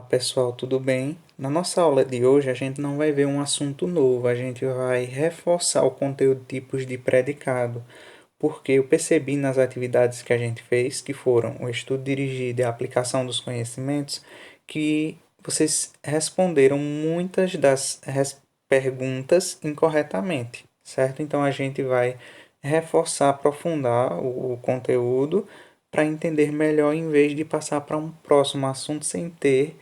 pessoal, tudo bem? Na nossa aula de hoje, a gente não vai ver um assunto novo, a gente vai reforçar o conteúdo de tipos de predicado, porque eu percebi nas atividades que a gente fez, que foram o estudo dirigido e a aplicação dos conhecimentos, que vocês responderam muitas das perguntas incorretamente, certo? Então a gente vai reforçar, aprofundar o conteúdo para entender melhor em vez de passar para um próximo assunto sem ter,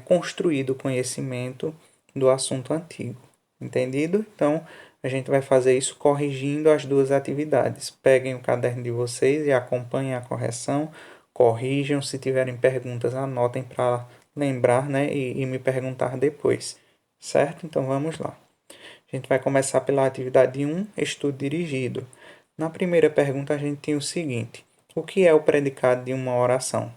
construído o conhecimento do assunto antigo. Entendido? Então, a gente vai fazer isso corrigindo as duas atividades. Peguem o caderno de vocês e acompanhem a correção, corrijam, se tiverem perguntas, anotem para lembrar, e me perguntar depois. Certo? Então, vamos lá. A gente vai começar pela atividade 1, estudo dirigido. Na primeira pergunta, a gente tem o seguinte: o que é o predicado de uma oração?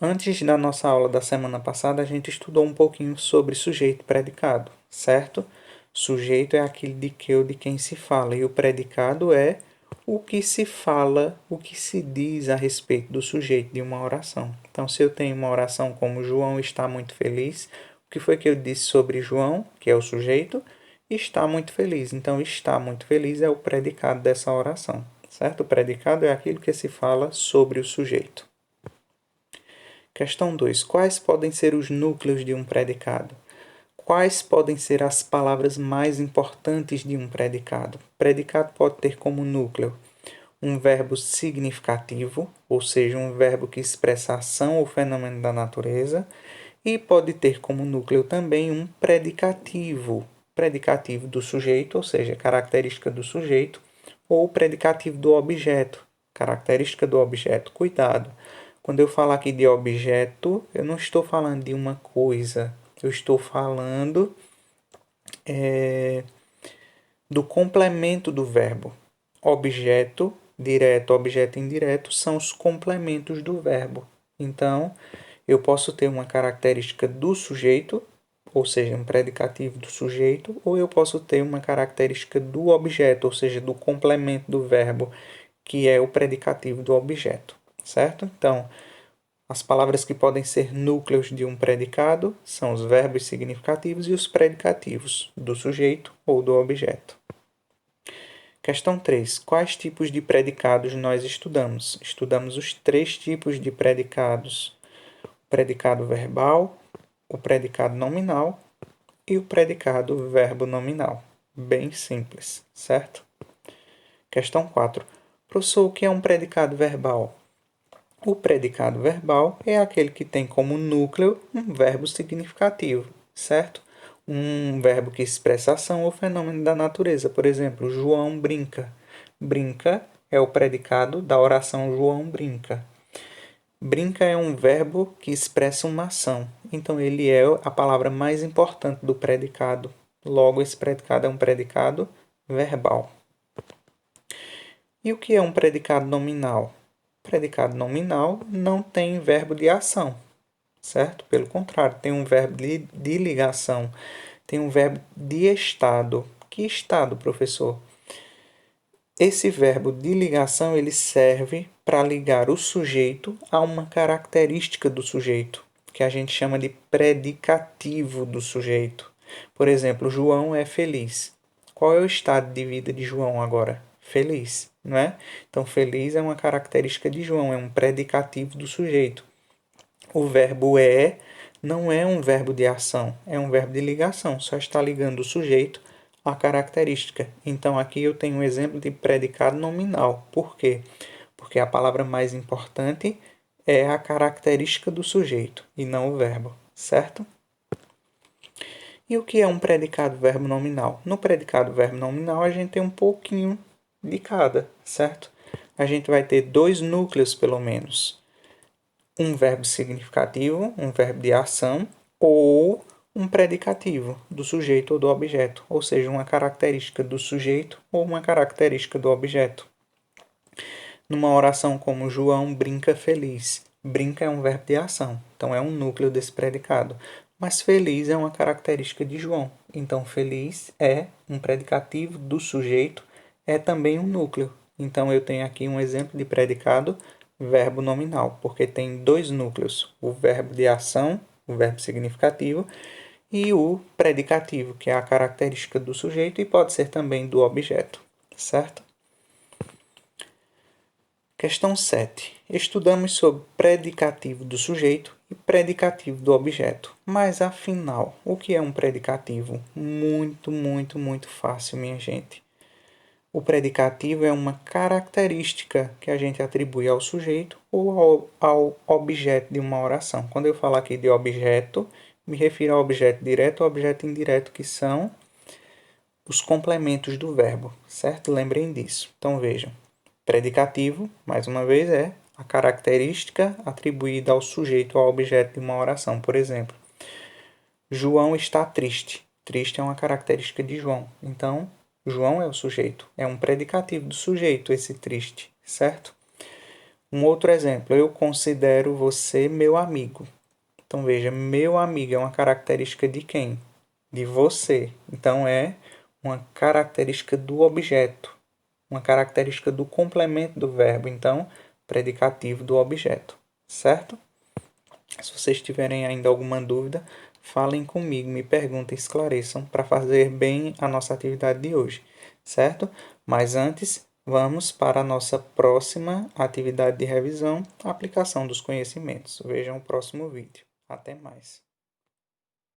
Antes da nossa aula da semana passada, a gente estudou um pouquinho sobre sujeito e predicado, certo? Sujeito é aquele de que ou de quem se fala, e o predicado é o que se fala, o que se diz a respeito do sujeito de uma oração. Então, se eu tenho uma oração como João está muito feliz, o que foi que eu disse sobre João, que é o sujeito? Está muito feliz. Então, está muito feliz é o predicado dessa oração, certo? O predicado é aquilo que se fala sobre o sujeito. Questão 2. Quais podem ser os núcleos de um predicado? Quais podem ser as palavras mais importantes de um predicado? Predicado pode ter como núcleo um verbo significativo, ou seja, um verbo que expressa a ação ou fenômeno da natureza, e pode ter como núcleo também um predicativo, predicativo do sujeito, ou seja, característica do sujeito, ou predicativo do objeto, característica do objeto. Cuidado! Quando eu falar aqui de objeto, eu não estou falando de uma coisa, eu estou falando do complemento do verbo. Objeto direto, objeto indireto são os complementos do verbo. Então, eu posso ter uma característica do sujeito, ou seja, um predicativo do sujeito, ou eu posso ter uma característica do objeto, ou seja, do complemento do verbo, que é o predicativo do objeto, certo? Então, as palavras que podem ser núcleos de um predicado são os verbos significativos e os predicativos, do sujeito ou do objeto. Questão 3. Quais tipos de predicados nós estudamos? Estudamos os 3 tipos de predicados: o predicado verbal, o predicado nominal e o predicado verbo nominal. Bem simples, certo? Questão 4. Professor, o que é um predicado verbal? O predicado verbal é aquele que tem como núcleo um verbo significativo, certo? Um verbo que expressa ação ou fenômeno da natureza. Por exemplo, João brinca. Brinca é o predicado da oração João brinca. Brinca é um verbo que expressa uma ação. Então, ele é a palavra mais importante do predicado. Logo, esse predicado é um predicado verbal. E o que é um predicado nominal? Predicado nominal não tem verbo de ação, certo? Pelo contrário, tem um verbo de ligação, tem um verbo de estado. Que estado, professor? Esse verbo de ligação ele serve para ligar o sujeito a uma característica do sujeito, que a gente chama de predicativo do sujeito. Por exemplo, João é feliz. Qual é o estado de vida de João agora? Feliz, não é? Então, feliz é uma característica de João, é um predicativo do sujeito. O verbo é não é um verbo de ação, é um verbo de ligação, só está ligando o sujeito à característica. Então, aqui eu tenho um exemplo de predicado nominal. Por quê? Porque a palavra mais importante é a característica do sujeito e não o verbo, certo? E o que é um predicado verbo nominal? No predicado verbo nominal, a gente tem um pouquinho de cada, certo? A gente vai ter 2 núcleos, pelo menos. Um verbo significativo, um verbo de ação, ou um predicativo do sujeito ou do objeto, ou seja, uma característica do sujeito ou uma característica do objeto. Numa oração como João brinca feliz, brinca é um verbo de ação, então é um núcleo desse predicado. Mas feliz é uma característica de João, então feliz é um predicativo do sujeito, é também um núcleo. Então eu tenho aqui um exemplo de predicado verbo nominal, porque tem dois núcleos, o verbo de ação, o verbo significativo, e o predicativo, que é a característica do sujeito e pode ser também do objeto, certo? Questão 7. Estudamos sobre predicativo do sujeito e predicativo do objeto. Mas afinal, o que é um predicativo? Muito fácil, minha gente. O predicativo é uma característica que a gente atribui ao sujeito ou ao objeto de uma oração. Quando eu falo aqui de objeto, me refiro ao objeto direto ou objeto indireto, que são os complementos do verbo, certo? Lembrem disso. Então vejam, predicativo, mais uma vez, é a característica atribuída ao sujeito ou ao objeto de uma oração. Por exemplo, João está triste. Triste é uma característica de João. Então, João é o sujeito. É um predicativo do sujeito, esse triste, certo? Um outro exemplo, eu considero você meu amigo. Então, veja, meu amigo é uma característica de quem? De você. Então, é uma característica do objeto, uma característica do complemento do verbo. Então, predicativo do objeto, certo? Se vocês tiverem ainda alguma dúvida, falem comigo, me perguntem, esclareçam para fazer bem a nossa atividade de hoje, certo? Mas antes, vamos para a nossa próxima atividade de revisão, a aplicação dos conhecimentos. Vejam o próximo vídeo. Até mais.